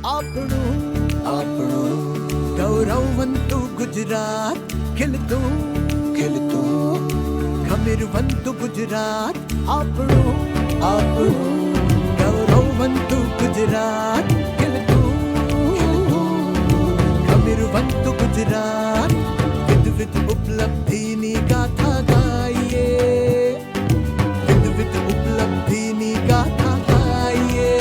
આપણું ગૌરવવંતું ગુજરાત, ખીલતું ખમીરવંતું ગુજરાત, આપણું ગૌરવવંતું ગુજરાત, ખીલતું ખમીરવંતું ગુજરાત, વિવિધ ઉપલબ્ધિની ગાથા ગાઈએ, વિવિધ ઉપલબ્ધિની ગાથા ગાઈએ,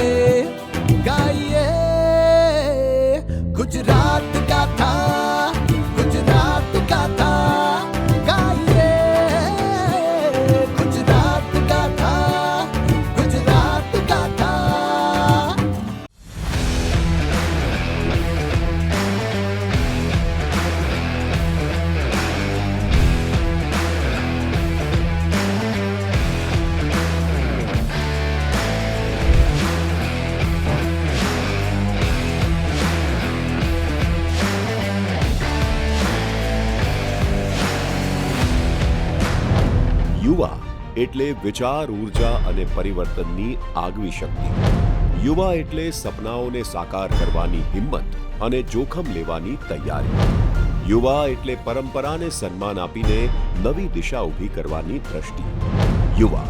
ગુજરાત ગાથા, ગુજરાત ગાથા ગાઈએ, ગુજરાત ગાથા, ગુજરાત ગાથા. યુવા એટલે વિચાર, ઉર્જા અને પરિવર્તનની આગવી શક્તિ. યુવા એટલે સપનાઓને સાકાર કરવાની હિંમત અને જોખમ લેવાની તૈયારી. યુવા એટલે પરંપરાને સન્માન આપીને નવી દિશા ઊભી કરવાની દ્રષ્ટિ. યુવા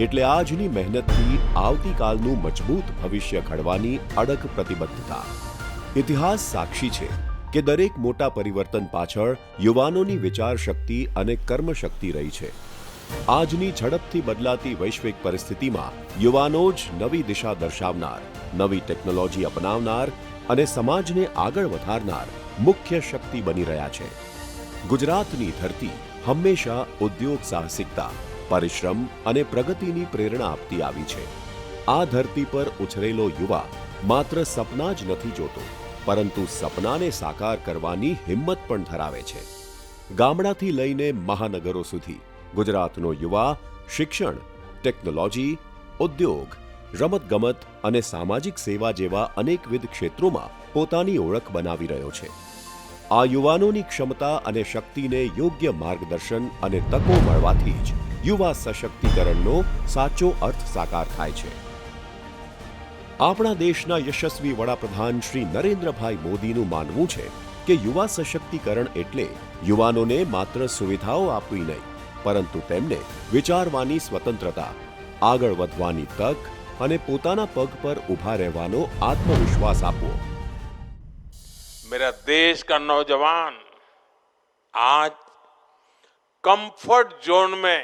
એટલે આજની મહેનતથી આવતીકાલનું મજબૂત ભવિષ્ય ઘડવાની અડગ પ્રતિબદ્ધતા. ઇતિહાસ સાક્ષી છે કે દરેક મોટા પરિવર્તન પાછળ યુવાનોની વિચાર શક્તિ અને કર્મશક્તિ રહી છે. આજની ઝડપથી બદલાતી વૈશ્વિક પરિસ્થિતિમાં યુવાનો જ નવી દિશા દર્શાવનાર, નવી ટેકનોલોજી અપનાવનાર અને સમાજને આગળ વધારનાર મુખ્ય શક્તિ બની રહ્યા છે. ગુજરાતની ધરતી હંમેશા ઉદ્યોગ સાહસિકતા, પરિશ્રમ અને પ્રગતિની પ્રેરણા આપતી આવી છે. આ ધરતી પર ઉછરેલો યુવા માત્ર સપના જ નથી જોતો, પરંતુ સપનાને સાકાર કરવાની હિંમત પણ ધરાવે છે. ગામડાથી લઈને મહાનગરો સુધી ગુજરાતનો યુવા શિક્ષણ, ટેકનોલોજી, ઉદ્યોગ, રમતગમત અને સામાજિક સેવા જેવા અનેકવિધ ક્ષેત્રોમાં પોતાની ઓળખ બનાવી રહ્યો છે. આ યુવાનોની ક્ષમતા અને શક્તિને યોગ્ય માર્ગદર્શન અને તકો મળવાથી જ યુવા સશક્તિકરણનો સાચો અર્થ સાકાર થાય છે. આપણા દેશના યશસ્વી વડાપ્રધાન શ્રી નરેન્દ્રભાઈ મોદીનું માનવું છે કે યુવા સશક્તિકરણ એટલે યુવાનોને માત્ર સુવિધાઓ આપવી નહીં, પરંતુ તેમને વિચારવાની સ્વતંત્રતા, આગળ વધવાની તક અને પોતાના પગ પર ઊભા રહેવાનો આત્મવિશ્વાસ આપવો. मेरा देश का नौजवान आज कंफर्ट जोन में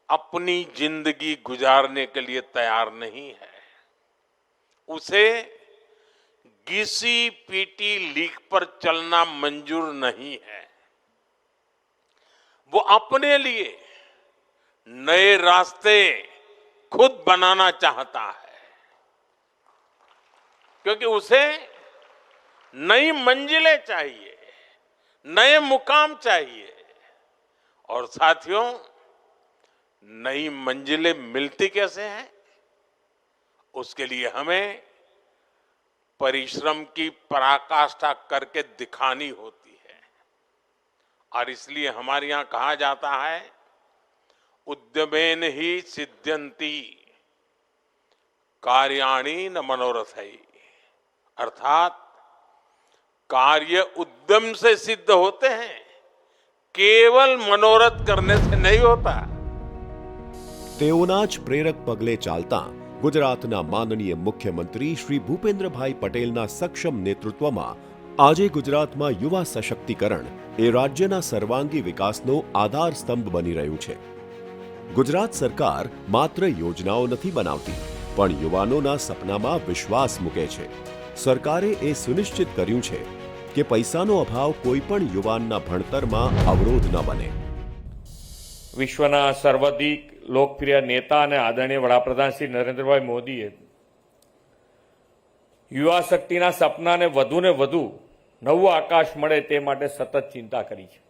अपनी जिंदगी गुजारने के लिए तैयार नहीं है. उसे घिसी पीटी लीक पर चलना मंजूर नहीं है. वो अपने लिए नए रास्ते खुद बनाना चाहता है, क्योंकि उसे नई मंजिलें चाहिए, नए मुकाम चाहिए. और साथियों, नई मंजिलें मिलती कैसे हैं? उसके लिए हमें परिश्रम की पराकाष्ठा करके दिखानी होती है. और इसलिए हमारे यहां कहा जाता है, उद्यमेन ही सिद्ध्यन्ति कार्याणि न मनोरथैः. अर्थात कार्य उद्यम से सिद्ध होते हैं, केवल मनोरथ करने से नहीं होता. તેઓના જ પ્રેરક પગલે ચાલતા ગુજરાતના માનનીય મુખ્યમંત્રી શ્રી ભૂપેન્દ્રભાઈ પટેલના સક્ષમ નેતૃત્વમાં આજે ગુજરાતમાં યુવા સશક્તિકરણ એ રાજ્યના સર્વાંગી વિકાસનો આધાર સ્તંભ બની રહ્યું છે. ગુજરાત સરકાર માત્ર યોજનાઓ નથી બનાવતી, પણ યુવાનોના સપનામાં વિશ્વાસ મૂકે છે. સરકારે એ સુનિશ્ચિત કર્યું છે કે પૈસાનો અભાવ કોઈ પણ યુવાનના ભણતરમાં અવરોધ ન બને. વિશ્વના સર્વાધિક લોકપ્રિય નેતા અને આદરણીય વડાપ્રધાન શ્રી નરેન્દ્રભાઈ મોદીએ યુવા શક્તિના સપનાને વધુને વધુ નવું આકાશ મળે તે માટે સતત ચિંતા કરી છે.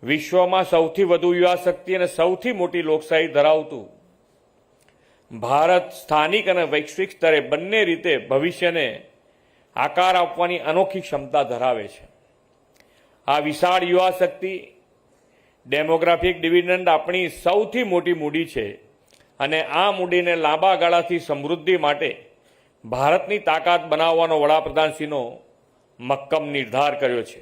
વિશ્વમાં સૌથી વધુ યુવા શક્તિ અને સૌથી મોટી લોકશાહી ધરાવતું ભારત સ્થાનિક અને વૈશ્વિક સ્તરે બંને રીતે ભવિષ્યને આકાર આપવાની અનોખી ક્ષમતા ધરાવે છે. આ વિશાળ યુવા શક્તિ ડેમોગ્રાફિક ડિવિડન્ડ આપણી સૌથી મોટી મૂડી છે અને આ મૂડીને લાંબા ગાળાથી સમૃદ્ધિ માટે ભારતની તાકાત બનાવવાનો વડાપ્રધાનશ્રીનો મક્કમ નિર્ધાર કર્યો છે.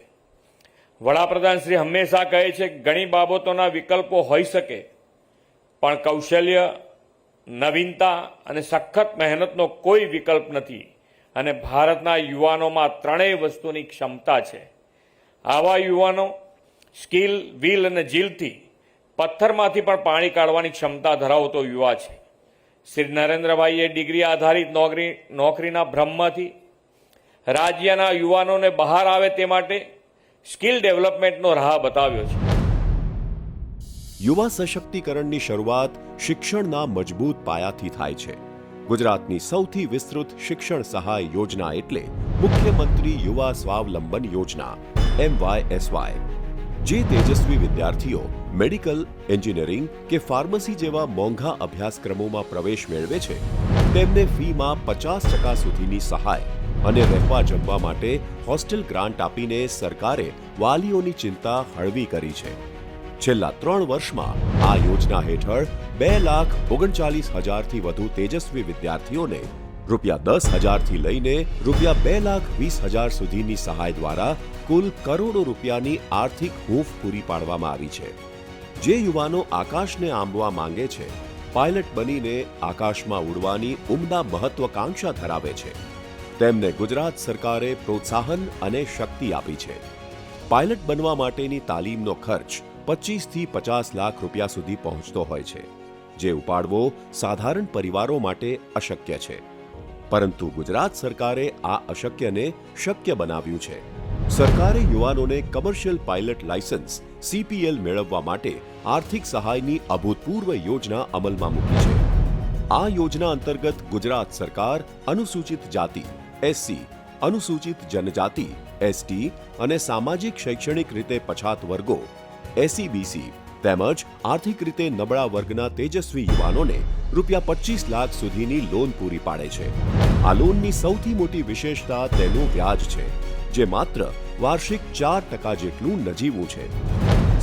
વડાપ્રધાનશ્રી હંમેશા કહે છે કે ઘણી બાબતોના વિકલ્પો હોઈ શકે, પણ કૌશલ્ય, નવીનતા અને સખત મહેનતનો કોઈ વિકલ્પ નથી. અને ભારતના યુવાનોમાં ત્રણેય વસ્તુની ક્ષમતા છે. આવા યુવાનો સ્કિલ, વિલ અને જીલથી પથ્થરમાંથી પણ પાણી કાઢવાની ક્ષમતા ધરાવતો યુવા છે. શ્રી નરેન્દ્રભાઈએ ડિગ્રી આધારિત નોકરીના ભ્રમમાંથી રાજ્યના યુવાનોને બહાર આવે તે માટે સ્કિલ ડેવલપમેન્ટનો રાહ બતાવ્યો છે. યુવા સશક્તિકરણની શરૂઆત શિક્ષણના મજબૂત પાયાથી થાય છે. ગુજરાતની સૌથી વિસ્તૃત શિક્ષણ સહાય યોજના એટલે મુખ્યમંત્રી યુવા સ્વાવલંબન યોજના MYSY. જે તેજસ્વી વિદ્યાર્થીઓ મેડિકલ, એન્જિનિયરિંગ કે ફાર્મસી જેવા મોંઘા અભ્યાસક્રમોમાં પ્રવેશ મેળવે છે, તેમને ફીમાં 50% સુધીની સહાય અને રહેવા જમવા માટે હોસ્ટેલ ગ્રાન્ટ આપીને સરકારે વાલીઓની ચિંતા હળવી કરી છે. છેલ્લા 3 વર્ષમાં આ યોજના હેઠળ 2,39,000થી વધુ તેજસ્વી વિદ્યાર્થીઓને ₹10,000થી લઈને ₹2,20,000 સુધીની સહાય દ્વારા કુલ કરોડો રૂપિયાની આર્થિક હૂંફ પૂરી પાડવામાં આવી છે. જે યુવાનો આકાશને આંબવા માંગે છે, પાયલટ બનીને આકાશમાં ઉડવાની ઉમદા મહત્વકાંક્ષા ધરાવે છે, તેમને ગુજરાત સરકારે પ્રોત્સાહન અને શક્તિ આપી છે. પાયલટ બનવા માટેની તાલીમનો ખર્ચ 25થી 50 લાખ રૂપિયા સુધી પહોંચતો હોય છે, જે ઉપાડવો સાધારણ પરિવારો માટે અશક્ય છે. પરંતુ ગુજરાત સરકારે આ અશક્યને શક્ય બનાવ્યું છે. સરકારે યુવાનોને કમર્શિયલ પાયલટ લાયસન્સ CPL મેળવવા માટે આર્થિક સહાયની અભૂતપૂર્વ યોજના અમલમાં મૂકી છે. આ યોજના અંતર્ગત ગુજરાત સરકાર અનુસૂચિત જાતિ, SC, અનુસૂચિત જનજાતિ, ST અને સામાજિક શૈક્ષણિક રીતે પછાત વર્ગો, SEBC તેમજ આર્થિક રીતે નબળા વર્ગના તેજસ્વી યુવાનોને ₹25 લાખ સુધીની લોન પૂરી પાડે છે. આ લોનની સૌથી મોટી વિશેષતા તેનું વ્યાજ છે, જે માત્ર વાર્ષિક 4% જેટલું નજીવું છે.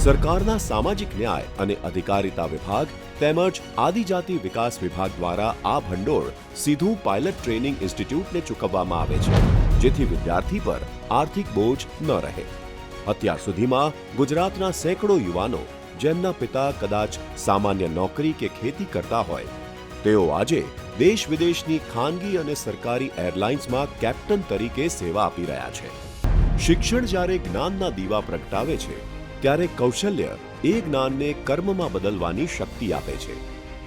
સરકારના સામાજિક ન્યાય અને અધિકારિતા વિભાગ તેમજ આદિજાતિ વિકાસ વિભાગ દ્વારા આ ભંડોળ સીધું પાયલટ ટ્રેનિંગ ઇન્સ્ટિટ્યૂટને ચૂકવવામાં આવે છે, જેથી વિદ્યાર્થી પર આર્થિક બોજ ન રહે. અત્યાર સુધીમાં ગુજરાતના સેંકડો યુવાનો જેમના પિતા કદાચ સામાન્ય નોકરી કે ખેતી કરતા હોય, તેઓ આજે દેશ વિદેશની ખાનગી અને સરકારી એરલાઇન્સમાં કેપ્ટન તરીકે સેવા આપી રહ્યા છે. શિક્ષણ જ્યારે જ્ઞાનના દીવા પ્રગટાવે છે, ત્યારે કૌશલ્ય એ જ્ઞાનને કર્મમાં બદલવાની શક્તિ આપે છે.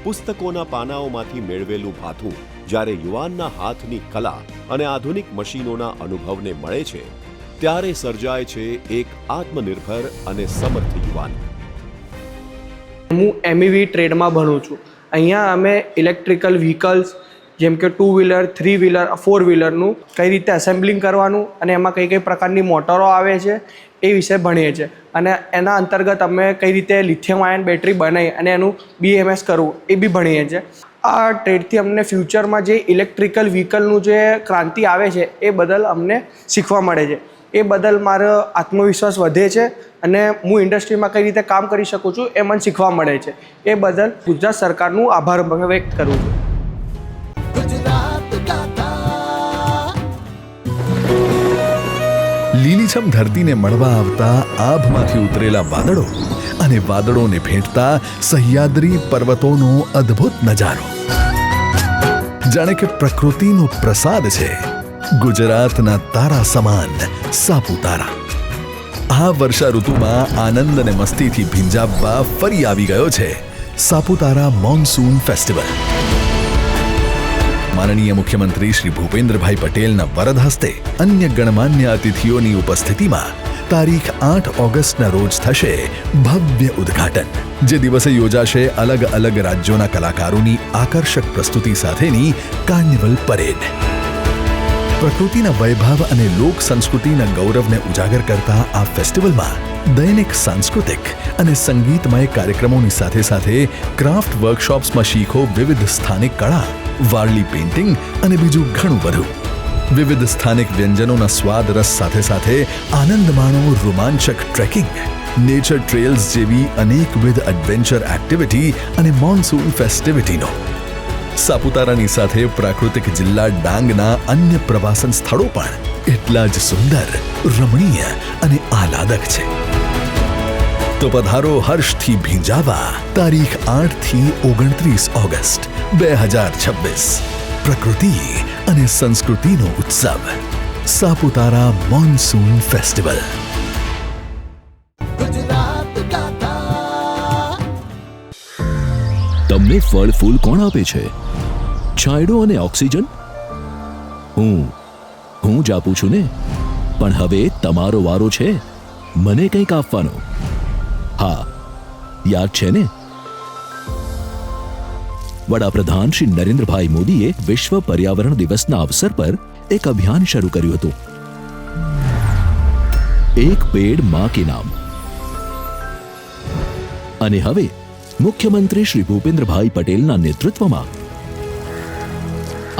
પુસ્તકોના પાનાઓમાંથી મેળવેલું ભાથું જ્યારે યુવાનના હાથની કલા અને આધુનિક મશીનોના અનુભવને મળે છે, ત્યારે સર્જાય છે એક આત્મનિર્ભર અને સમર્થ યુવાન. હું MEV ટ્રેડમાં ભણું છું. અહીંયા અમે ઇલેક્ટ્રિકલ વ્હીકલ્સ જેમ કે 2 વ્હીલર, 3 વ્હીલર, 4 વ્હીલરનું કઈ રીતે એસેમ્બલિંગ કરવાનું અને એમાં કઈ કઈ પ્રકારની મોટરો આવે છે એ વિશે ભણીએ છીએ. અને એના અંતર્ગત અમે કઈ રીતે લિથિયમ આયન બેટરી બનાવી અને એનું BMS કરવું એ બી ભણીએ છીએ. આ ટ્રેડથી અમને ફ્યુચરમાં જે ઇલેક્ટ્રિકલ વ્હીકલનું જે ક્રાંતિ આવે છે એ બદલ અમને શીખવા મળે છે. એ બદલ મારો આત્મવિશ્વાસ વધે છે અને હું ઇન્ડસ્ટ્રીમાં કઈ રીતે કામ કરી શકું છું એ મને શીખવા મળે છે. એ બદલ ગુજરાત સરકારનું આભાર વ્યક્ત કરું છું. ગુજરાત ગાથા. લીલીછમ ધરતીને મળવા આવતા આભમાંથી ઉતરેલા વાદળો અને વાદળોને ભેટતા સહ્યાદ્રી પર્વતોનો અદ્ભુત નજારો, જાણે કે પ્રકૃતિનો પ્રસાદ છે. ગુજરાતના તારા સમાન સાપુતારા આ વર્ષા ઋતુમાં આનંદ અને મસ્તીથી ભીંજાવવા ફરી આવી ગયો છે સાપુતારા મોન્સૂન ફેસ્ટિવલ. માનનીય મુખ્યમંત્રી શ્રી ભૂપેન્દ્રભાઈ પટેલના વરદ હસ્તે અન્ય ગણમાન્ય અતિથિઓની ઉપસ્થિતિમાં તારીખ 8 ઓગસ્ટના રોજ થશે ભવ્ય ઉદ્ઘાટન. જે દિવસે યોજાશે અલગ અલગ રાજ્યોના કલાકારોની આકર્ષક પ્રસ્તુતિ સાથેની કાર્નિવલ પરેડ. પ્રકૃતિના વૈભવ અને લોક સંસ્કૃતિના ગૌરવને ઉજાગર કરતા આ ફેસ્ટિવલમાં દૈનિક સાંસ્કૃતિક અને સંગીતમય કાર્યક્રમોની સાથે સાથે ક્રાફ્ટ વર્કશોપ્સમાં શીખો વિવિધ સ્થાનિક કળા, વારલી પેઇન્ટિંગ અને બીજું ઘણું બધું. વિવિધ સ્થાનિક વ્યંજનોના સ્વાદ રસ સાથે સાથે આનંદ માણો રોમાંચક ટ્રેકિંગ, નેચર ટ્રેલ્સ જેવી અનેકવિધ એડવેન્ચર એક્ટિવિટી અને મોન્સૂન ફેસ્ટિવિટીનો. સાપુતારાની સાથે પ્રાકૃતિક જિલ્લા ડાંગના અન્ય પ્રવાસન સ્થળો પણ એટલા જ સુંદર, રમણીય અને આહલાદક છે. તો પધારો હર્ષથી ભીંજાવા તારીખ 8 થી 29 ઓગસ્ટ 2026. પ્રકૃતિ અને સંસ્કૃતિનો ઉત્સવ સાપુતારા મોન્સૂન ફેસ્ટિવલ. गुजरात गाथा તમને ફળ ફૂલ કોણ આપે છે? છાંયડો અને ઓક્સિજન? હું જ આપું છું ને. પણ હવે તમારો વારો છે મને કંઈક આપવાનો. હા, યાદ છે ને? વડાપ્રધાન શ્રી નરેન્દ્રભાઈ મોદીએ વિશ્વ પર્યાવરણ દિવસના અવસર પર એક અભિયાન શરૂ કર્યું હતું, એક પેડ માં કે નામ. અને હવે મુખ્યમંત્રી શ્રી ભૂપેન્દ્રભાઈ પટેલના નેતૃત્વમાં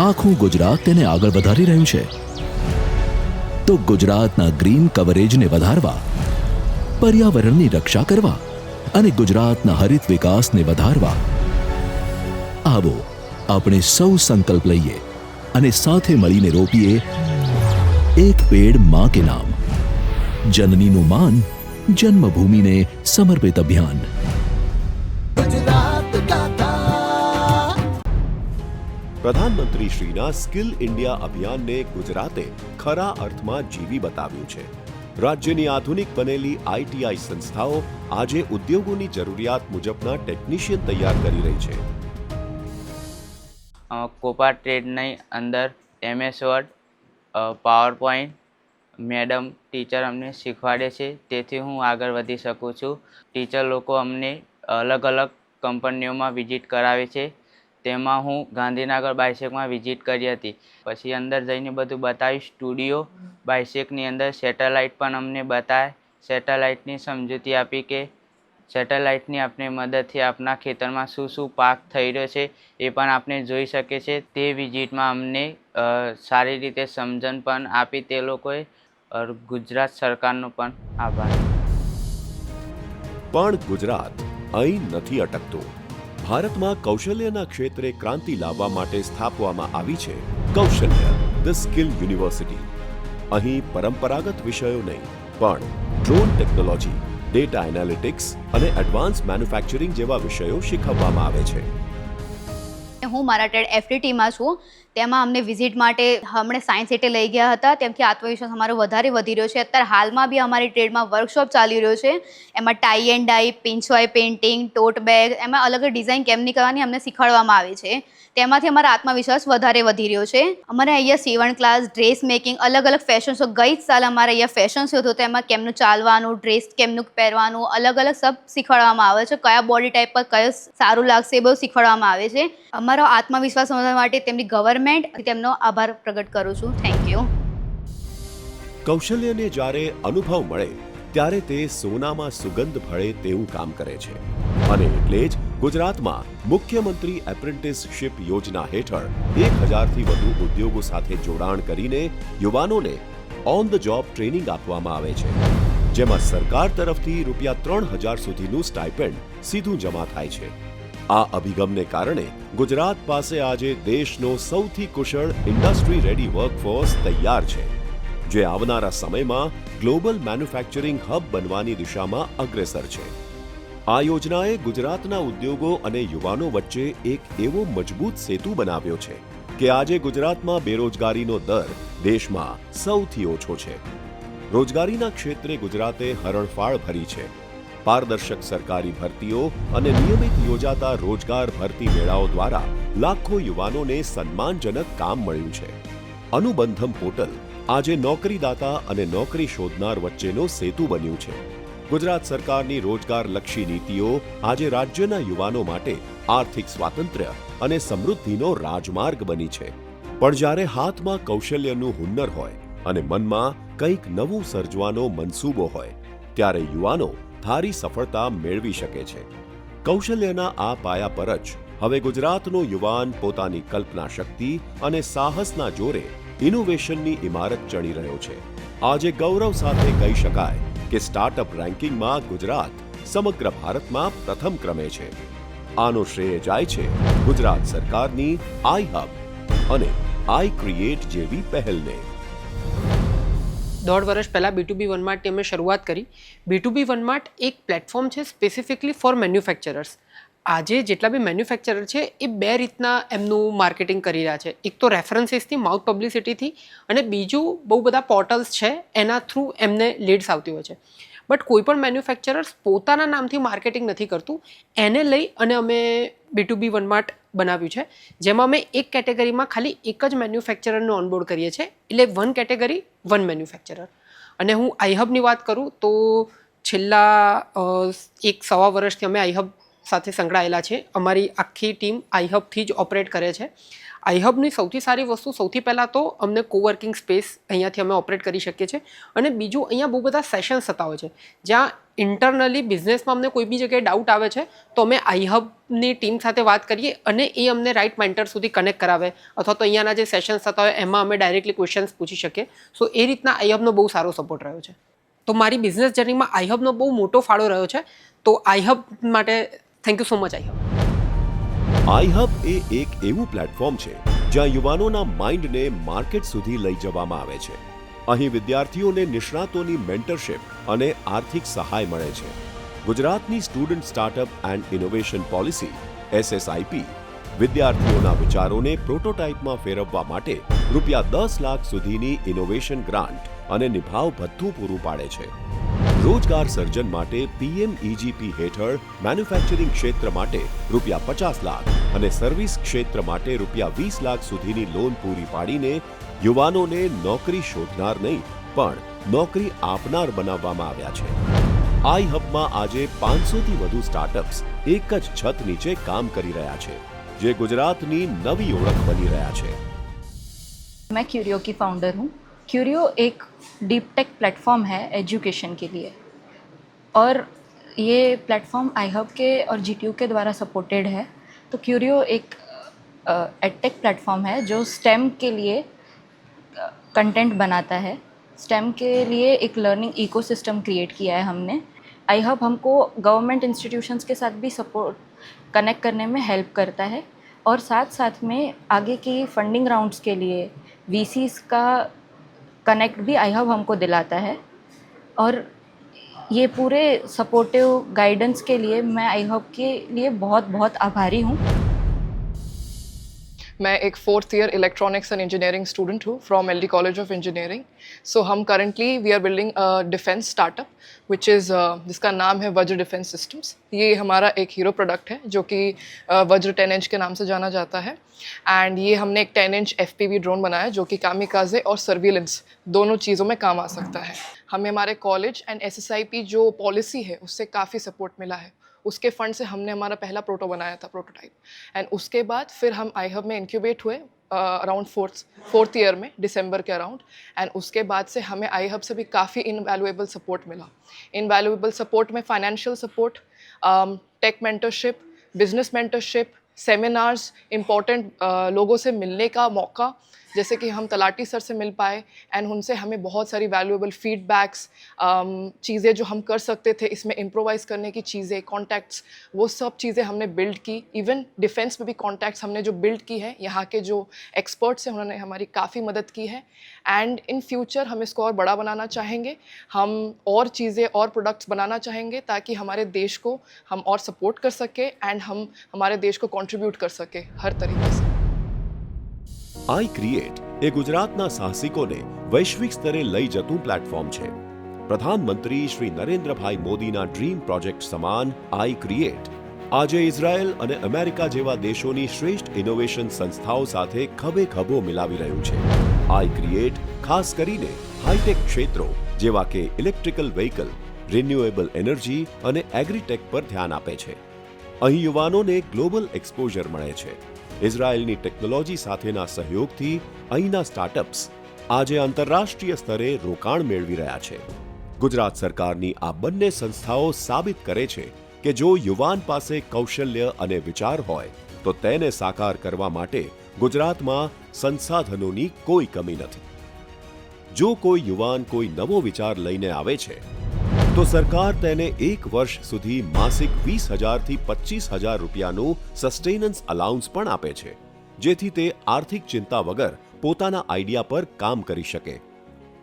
આખું ગુજરાત તેને આગળ વધારી રહ્યું છે. તો ગુજરાતના ગ્રીન કવરેજને વધારવા, પર્યાવરણની રક્ષા કરવા અને ગુજરાતના હરિત વિકાસને વધારવા આવો આપણે સૌ સંકલ્પ લઈએ અને સાથે મળીને રોપીએ એક પેડ માં કે નામ. જનનીનું માન, જન્મભૂમિને સમર્પિત અભિયાન. गुजरात गाथा પ્રધાનમંત્રી શ્રીના સ્કિલ ઇન્ડિયા અભિયાનને ગુજરાતે ખરા અર્થમાં જીવી બતાવ્યું છે. રાજ્યની આધુનિક બનેલી આઈટીઆઈ સંસ્થાઓ આજે ઉદ્યોગોની જરૂરિયાત મુજબના ટેકનિશિયન તૈયાર કરી રહી છે. કોપા ટ્રેડની અંદર MS word, power point madam teacher અમને શીખવાડે છે, તેથી હું આગળ વધી શકું છું. ટીચર લોકો અમને અલગ અલગ કંપનીઓમાં વિઝિટ કરાવે છે. તેમાં હું ગાંધીનગર બાયસેકમાં વિઝિટ કરી હતી. પછી અંદર જઈને બધું બતાવ્યું. સ્ટુડિયો બાયસેકની અંદર સેટેલાઇટ પણ અમને બતાવે. સેટેલાઇટની સમજૂતી આપી કે સેટેલાઇટની આપણે મદદથી આપણા ખેતરમાં શું શું પાક થઈ રહ્યો છે એ પણ આપણે જોઈ શકીએ છીએ. તે વિઝિટમાં અમને સારી રીતે સમજણ પણ આપી તે લોકોએ. ગુજરાત સરકારનો પણ આભાર. પણ ગુજરાત અહીં નથી અટકતું. ભારતમાં કૌશલ્યના ક્ષેત્રે ક્રાંતિ લાવવા માટે સ્થાપવામાં આવી છે કૌશલ્ય ધ સ્કિલ યુનિવર્સિટી. અહીં પરંપરાગત વિષયો નહીં, પણ ડ્રોન ટેકનોલોજી, ડેટા એનાલિટિક્સ અને એડવાન્સ મેન્યુફેક્ચરિંગ જેવા વિષયો શીખવવામાં આવે છે. હું મારા ટેડ FTTમાં છું. તેમાં અમને વિઝિટ માટે હમણાં સાયન્સ સિટી લઈ ગયા હતા. તેમથી આત્મવિશ્વાસ અમારો વધારે વધી રહ્યો છે. અત્યારે હાલમાં બી અમારી ટ્રેડમાં વર્કશોપ ચાલી રહ્યો છે. એમાં tie and dye, pichwai painting, tote bag, એમાં અલગ અલગ ડિઝાઇન કેમની કરવાની અમને શીખવાડવામાં આવે છે. તેમાંથી અમારો આત્મવિશ્વાસ વધારે વધી રહ્યો છે. અમારે અહીંયા સીવણ ક્લાસ, ડ્રેસ મેકિંગ, અલગ અલગ ફેશન શો, ગઈ જ સાલ અમારે અહીંયા ફેશન શો હતો. તેમાં કેમનું ચાલવાનું, ડ્રેસ કેમનું પહેરવાનું, અલગ અલગ સબ શીખવાડવામાં આવે છે. કયા બોડી ટાઈપ પર કયો સારું લાગશે એ બધું શીખવાડવામાં આવે છે. અમારો આત્મવિશ્વાસ વધારવા માટે તેમની ગવર્મેન્ટ તેમનો આભાર પ્રગટ કરું છું. Thank you. કૌશલ્યને જ્યારે અનુભવ મળે ત્યારે તે સોનામાં સુગંધ ભળે તેવું કામ કરે છે. અને એટલે જ ગુજરાતમાં મુખ્યમંત્રી એપ્રેન્ટિસશિપ યોજના હેઠળ 1000થી વધુ ઉદ્યોગો સાથે જોડાણ કરીને યુવાનોને ઓન ધ જોબ ટ્રેનિંગ આપવામાં આવે છે, જેમાં સરકાર તરફથી ₹3000 સુધીનું સ્ટાઇપેન્ડ સીધું જમા થાય છે. આ અભિગમને કારણે ગુજરાત પાસે આજે દેશનો સૌથી કુશળ ઇન્ડસ્ટ્રી રેડી વર્કફોર્સ તૈયાર છે, જે આવનારા સમયમાં ગ્લોબલ મેન્યુફેક્ચરિંગ હબ બનવાની દિશામાં અગ્રેસર છે. આ યોજનાએ ગુજરાતના ઉદ્યોગો અને યુવાનો વચ્ચે એક એવો મજબૂત સેતુ બનાવ્યો છે કે આજે ગુજરાતમાં બેરોજગારીનો દર દેશમાં સૌથી ઓછો છે. રોજગારીના ક્ષેત્રે ગુજરાતે હરણફાળ ભરી છે. પારદર્શક સરકારી ભરતીઓ અને નિયમિત યોજાતા રોજગાર ભરતી મેળાઓ દ્વારા લાખો યુવાનોને સન્માનજનક કામ મળ્યું છે. અનુબંધમ પોર્ટલ આજે નોકરીદાતા અને નોકરી શોધનાર વચ્ચેનો સેતુ બન્યું છે. ગુજરાત સરકારની રોજગારલક્ષી નીતિઓ આજે રાજ્યના યુવાનો માટે આર્થિક સ્વાતંત્ર્ય અને સમૃદ્ધિનો રાજમાર્ગ બની છે. પણ જ્યારે હાથમાં કૌશલ્યનું હુન્નર હોય અને મનમાં કંઈક નવું સર્જવાનો મનસૂબો હોય, ત્યારે યુવાનો ધારી સફળતા મેળવી શકે છે. કૌશલ્યના આ પાયા પર જ હવે ગુજરાતનો યુવાન પોતાની કલ્પના શક્તિ અને સાહસના જોરે ઇનોવેશનની ઇમારત ચણી રહ્યો છે. આજે ગૌરવ સાથે કહી શકાય કે સ્ટાર્ટઅપ રેન્કિંગમાં ગુજરાત સમગ્ર ભારતમાં પ્રથમ ક્રમે છે. આનો શ્રેય જાય છે ગુજરાત સરકારની આઈ હબ અને આઈ ક્રિએટ જેવી પહેલને. 1.5 વર્ષ પહેલાં B2B વનમાર્ટની અમે શરૂઆત કરી. B2B વનમાર્ટ એક પ્લેટફોર્મ છે સ્પેસિફિકલી ફોર મેન્યુફેક્ચરર્સ. આજે જેટલા બી મેન્યુફેક્ચરર છે એ બે રીતના એમનું માર્કેટિંગ કરી રહ્યા છે. એક તો રેફરન્સીસથી, માઉથ પબ્લિસિટીથી, અને બીજું બહુ બધા પોર્ટલ્સ છે એના થ્રુ એમને લીડ્સ આવતી હોય છે. બટ કોઈ પણ મેન્યુફેક્ચરર્સ પોતાના નામથી માર્કેટિંગ નથી કરતું. એને લઈ અને અમે B2B વનમાર્ટ બનાવ્યું છે, જેમાં અમે એક કેટેગરીમાં ખાલી એક જ મેન્યુફેક્ચરરને ઓનબોર્ડ કરીએ છીએ. એટલે 1 કેટેગરી 1 મેન્યુફેક્ચરર. અને હું આઈહબની વાત કરું તો છેલ્લા 1-1.25 વર્ષથી અમે આઈહબ સાથે સંકળાયેલા છે. અમારી આખી ટીમ આઈહબથી જ ઓપરેટ કરે છે. આઈહબની સૌથી સારી વસ્તુ, સૌથી પહેલાં તો અમને કોવર્કિંગ સ્પેસ અહીંયાથી અમે ઓપરેટ કરી શકીએ છીએ. અને બીજું, અહીંયા બહુ બધા સેશન્સ થતા હોય છે જ્યાં ઇન્ટરનલી બિઝનેસમાં અમને કોઈ બી જગ્યાએ ડાઉટ આવે છે તો અમે આઈહબની ટીમ સાથે વાત કરીએ અને એ અમને રાઇટ મેન્ટર સુધી કનેક્ટ કરાવે, અથવા તો અહીંયાના જે સેશન્સ થતા હોય એમાં અમે ડાયરેક્ટલી ક્વેશ્ચન્સ પૂછી શકીએ. સો એ રીતના આઈહબનો બહુ સારો સપોર્ટ રહ્યો છે. તો મારી બિઝનેસ જર્નીમાં આઈહબનો બહુ મોટો ફાળો રહ્યો છે. તો આઈહબ માટે થેન્ક યુ સો મચ આઈહબ. આઈહબ એ એક એવું પ્લેટફોર્મ છે જ્યાં યુવાનોના માઇન્ડને માર્કેટ સુધી લઈ જવામાં આવે છે. અહીં વિદ્યાર્થીઓને નિષ્ણાતોની મેન્ટરશિપ અને આર્થિક સહાય મળે છે. ગુજરાતની student startup and innovation policy SSIP વિદ્યાર્થીઓના વિચારોને પ્રોટોટાઇપમાં ફેરવવા માટે ₹10 લાખ સુધીની ઇનોવેશન ગ્રાન્ટ અને નિભાવ ભથ્થું પૂરું પાડે છે. રોજગાર સર્જન માટે PMEGP હેઠળ મેન્યુફેક્ચરિંગ ક્ષેત્ર માટે ₹50 લાખ અને સર્વિસ ક્ષેત્ર માટે ₹20 લાખ સુધીની લોન પૂરી પાડીને યુવાનોને નોકરી શોધનાર નહીં પણ નોકરી આપનાર બનાવવામાં આવ્યા છે. આઈહબમાં આજે 500થી વધુ સ્ટાર્ટઅપ્સ એક જ છત નીચે કામ કરી રહ્યા છે, જે ગુજરાતની નવી ઓળખ બની રહ્યા છે. मैं क्यूरियो की फाउंडर हूँ. क्यूरियो एक डीप टेक प्लेटफॉर्म है एजुकेशन के लिए, और ये प्लेटफॉर्म आईहब के और GTU के द्वारा सपोर्टेड है. तो क्यूरियो एक एडटेक प्लेटफॉर्म है जो स्टेम के लिए कंटेंट बनाता है. स्टेम के लिए एक लर्निंग इकोसिस्टम क्रिएट किया है हमने. आईहब हमको गवर्नमेंट इंस्टीट्यूशंस के साथ भी सपोर्ट कनेक्ट करने में हेल्प करता है, और साथ साथ में आगे की फंडिंग राउंड्स के लिए VCs का कनेक्ट भी आईहब हमको दिलाता है. और ये पूरे सपोर्टिव गाइडेंस के लिए मैं आईहब के लिए बहुत बहुत आभारी हूँ. मैं एक 4th year electronics and engineering student हूँ from LD college of engineering. So हम currently we are building a defence startup which is जिसका नाम है वज्र डिफेंस सिस्टम्स. ये हमारा एक हीरो प्रोडक्ट है जो कि वज्र 10 इंच के नाम से जाना जाता है. एंड ये हमने एक 10 इंच FPV ड्रोन बनाया जो कि कामिकाज़े और सर्विलेंस दोनों चीज़ों में काम आ सकता है. हमें हमारे कॉलेज एंड SSIP जो पॉलिसी है उससे काफ़ी सपोर्ट मिला है. उसके फंड से हमने हमारा पहला बनाया था प्रोटोटाइप. एंड उसके बाद फिर हम आईहब में इंक्यूबेट हुए अराउंड 4th ईयर में, दिसंबर के अराउंड. एंड उसके बाद से हमें आईहब से भी काफ़ी इनवैल्यूएबल सपोर्ट मिला. इनवैल्यूएबल सपोर्ट में financial support, tech mentorship, business mentorship, seminars, important लोगों से मिलने का मौका, जैसे कि हम तलाटी सर से मिल पाए एंड उनसे हमें बहुत सारी वैल्यूएबल फीडबैक्स, चीज़ें जो हम कर सकते थे इसमें इम्प्रोवाइज़ करने की चीज़ें, कॉन्टैक्ट्स, वो सब चीज़ें हमने बिल्ड की. इवन डिफेंस में भी कॉन्टैक्ट्स हमने जो बिल्ड की है, यहाँ के जो एक्सपर्ट्स हैं उन्होंने हमारी काफ़ी मदद की है. एंड इन फ्यूचर हम इसको और बड़ा बनाना चाहेंगे. हम और चीज़ें और प्रोडक्ट्स बनाना चाहेंगे ताकि हमारे देश को हम और सपोर्ट कर सके एंड हम हमारे देश को कंट्रीब्यूट कर सके हर तरीके से. આઈ ક્રિએટ એ ગુજરાતના સાહસિકોને વૈશ્વિક સ્તરે લઈ જતું પ્લેટફોર્મ છે. પ્રધાનમંત્રી શ્રી નરેન્દ્રભાઈ મોદીના ડ્રીમ પ્રોજેક્ટ સમાન આઈ ક્રિએટ આજે ઇઝરાયલ અને અમેરિકા જેવા દેશોની શ્રેષ્ઠ ઇનોવેશન સંસ્થાઓ સાથે ખભે ખભો મિલાવી રહ્યું છે. આઈ ક્રિએટ ખાસ કરીને હાઈટેક ક્ષેત્રો જેવા કે ઇલેક્ટ્રિકલ વ્હીકલ, રિન્યુએબલ એનર્જી અને એગ્રીટેક પર ધ્યાન આપે છે. અહીં યુવાનોને ગ્લોબલ એક્સપોઝર મળે છે. ઇઝરાયલની ટેકનોલોજી સાથેના સહયોગથી અહીંના સ્ટાર્ટઅપ્સ આજે આંતરરાષ્ટ્રીય સ્તરે રોકાણ મેળવી રહ્યા છે. ગુજરાત સરકારની આ બંને સંસ્થાઓ સાબિત કરે છે કે જો યુવાન પાસે કૌશલ્ય અને વિચાર હોય તો તેને સાકાર કરવા માટે ગુજરાતમાં સંસાધનોની કોઈ કમી નથી. જો કોઈ યુવાન કોઈ નવો વિચાર લઈને આવે છે તો સરકાર તેને 1 વર્ષ સુધી માસિક 20,000 થી 25,000 રૂપિયાનું સસ્ટેનન્સ અલાઉન્સ પણ આપે છે, જેથી તે આર્થિક ચિંતા વગર પોતાના આઈડિયા પર કામ કરી શકે.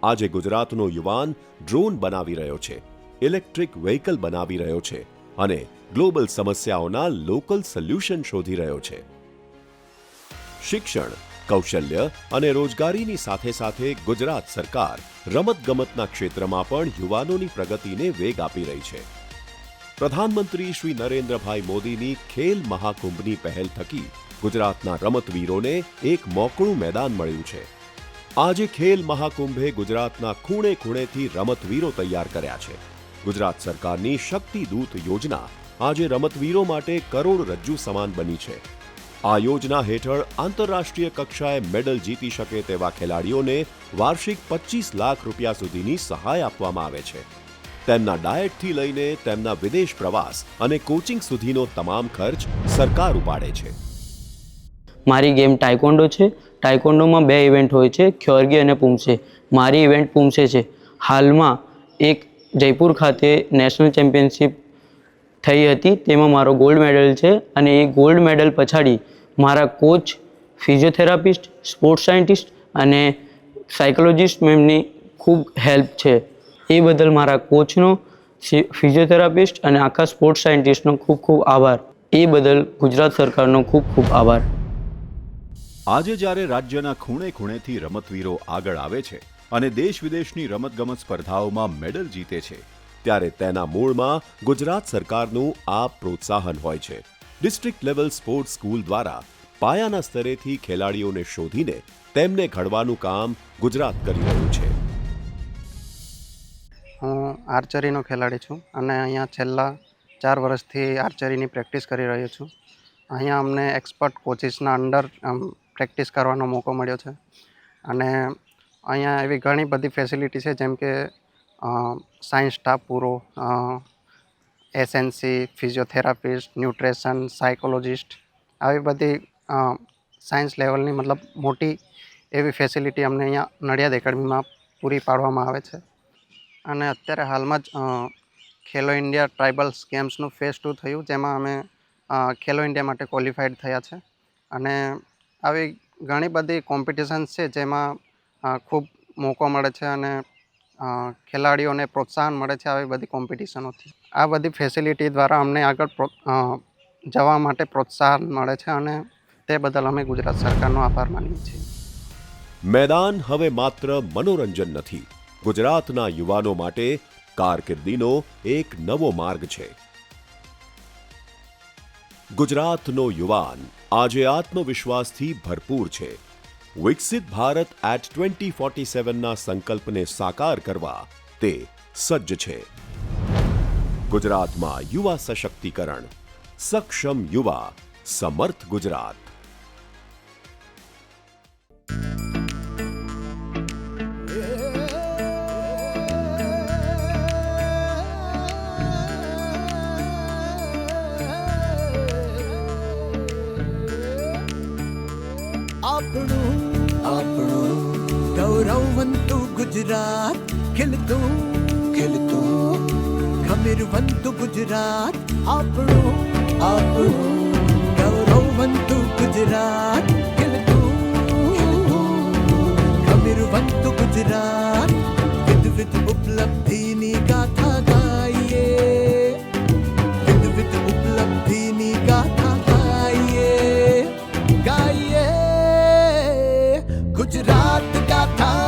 આજે ગુજરાતનો યુવાન ડ્રોન બનાવી રહ્યો છે, ઇલેક્ટ્રિક વ્હીકલ બનાવી રહ્યો છે અને ગ્લોબલ સમસ્યાઓના લોકલ સોલ્યુશન શોધી રહ્યો છે. શિક્ષણ, કૌશલ્ય અને રોજગારીની સાથે સાથે ગુજરાત સરકાર રમતગમતના ક્ષેત્રમાં પણ યુવાનોની પ્રગતિને વેગ આપી રહી છે. પ્રધાનમંત્રી શ્રી નરેન્દ્રભાઈ મોદીની ખેલ મહાકુંભની પહેલ થકી ગુજરાતના રમતવીરોને એક મોકળું મેદાન મળ્યું છે. આજે ખેલ મહાકુંભે ગુજરાતના ખૂણે ખૂણેથી રમતવીરો તૈયાર કર્યા છે. ગુજરાત સરકારની શક્તિ દૂત યોજના આજે રમતવીરો માટે કરોડરજ્જુ સમાન બની છે. આ યોજના હેઠળ આંતરરાષ્ટ્રીય કક્ષાએ મેડલ જીતી શકે તેવા ખેલાડીઓને વાર્ષિક 25 લાખ રૂપિયા સુધીની સહાય આપવામાં આવે છે. તેમના ડાયટથી લઈને તેમના વિદેશ પ્રવાસ અને કોચિંગ સુધીનો તમામ ખર્ચ સરકાર ઉપાડે છે. મારી ગેમ ટાઇકોન્ડો છે. ટાઇકોન્ડોમાં 2 ઇવેન્ટ હોય છે, ખ્યોર્ગી અને પુમસે. મારી ઇવેન્ટ પુમસે છે. હાલમાં એક જયપુર ખાતે નેશનલ ચેમ્પિયનશિપ થઈ હતી, તેમાં મારો ગોલ્ડ મેડલ છે અને એ ગોલ્ડ મેડલ પછાડી મારા કોચ, ફિઝિયોથેરાપિસ્ટ, સ્પોર્ટ્સ સાયન્ટિસ્ટ અને સાયકોલોજિસ્ટ મેમની ખૂબ હેલ્પ છે. એ બદલ મારા કોચનો, ફિઝિયોથેરાપિસ્ટ અને આખા સ્પોર્ટ્સ સાયન્ટિસ્ટનો ખૂબ ખૂબ આભાર. એ બદલ ગુજરાત સરકારનો ખૂબ ખૂબ આભાર. આજે જ્યારે રાજ્યના ખૂણે ખૂણેથી રમતવીરો આગળ આવે છે અને દેશ વિદેશની રમતગમત સ્પર્ધાઓમાં મેડલ જીતે છે, ત્યારે તેના મૂળમાં ગુજરાત સરકારનું આ પ્રોત્સાહન હોય છે. ડિસ્ટ્રિક્ટ લેવલ સ્પોર્ટ્સ સ્કૂલ દ્વારા પાયાના સ્તરેથી ખેલાડીઓને શોધીને તેમને ઘડવાનું કામ ગુજરાત કરી રહ્યું છે. હું આર્ચરીનો ખેલાડી છું અને અહીંયા છેલ્લા 4 વર્ષથી આર્ચરીની પ્રેક્ટિસ કરી રહ્યો છું. અહીંયા અમને એક્સપર્ટ કોચિસના અંડર પ્રેક્ટિસ કરવાનો મોકો મળ્યો છે અને અહીંયા એવી ઘણી બધી ફેસિલિટી છે, જેમ કે સાયન્સ સ્ટાફ પૂરો, એસએનસી, ફિઝિયોથેરાપિસ્ટ, ન્યુટ્રિશન, સાયકોલોજિસ્ટ, આવી બધી સાયન્સ લેવલની મતલબ મોટી એવી ફેસિલિટી અમને અહીંયા નડિયાદ એકેડમીમાં પૂરી પાડવામાં આવે છે. અને અત્યારે હાલમાં જ ખેલો ઇન્ડિયા ટ્રાઇબલ્સ ગેમ્સનું ફેઝ 2 થયું, જેમાં અમે ખેલો ઇન્ડિયા માટે ક્વોલિફાઈડ થયા છે. અને આવી ઘણી બધી કોમ્પિટિશન્સ છે જેમાં ખૂબ મોકો મળે છે અને ખેલાડીઓને પ્રોત્સાહન મળે છે આવી બધી કોમ્પિટિશનોથી. આ બધી ફેસિલિટી દ્વારા અમને આગળ જવા માટે પ્રોત્સાહન મળે છે અને તે બદલ અમે ગુજરાત સરકારનો આભાર માનીએ છીએ. મેદાન હવે માત્ર મનોરંજન નથી, ગુજરાતના યુવાનો માટે કારકિર્દીનો એક નવો માર્ગ છે. ગુજરાતનો યુવાન આજે આત્મવિશ્વાસથી ભરપૂર છે. વિકસિત ભારત એટ 2047ના સંકલ્પને સાકાર કરવા તે સજ્જ છે. ગુજરાતમાં યુવા સશક્તિકરણ, સક્ષમ યુવા, સમર્થ ગુજરાત. આપણું ગૌરવવંતું ગુજરાત, ખીલતું ખીલતું ખમીરવંતું ગુજરાત. આપણું ગૌરવવંતું ગુજરાત, ખીલતું ખમીરવંતું ગુજરાત. વિવિધ ઉપલબ્ધિની ગાથા ગાઈએ, વિવિધ ઉપલબ્ધિની ગાથા ગાઈએ, ગાઈએ ગુજરાત ગાથા.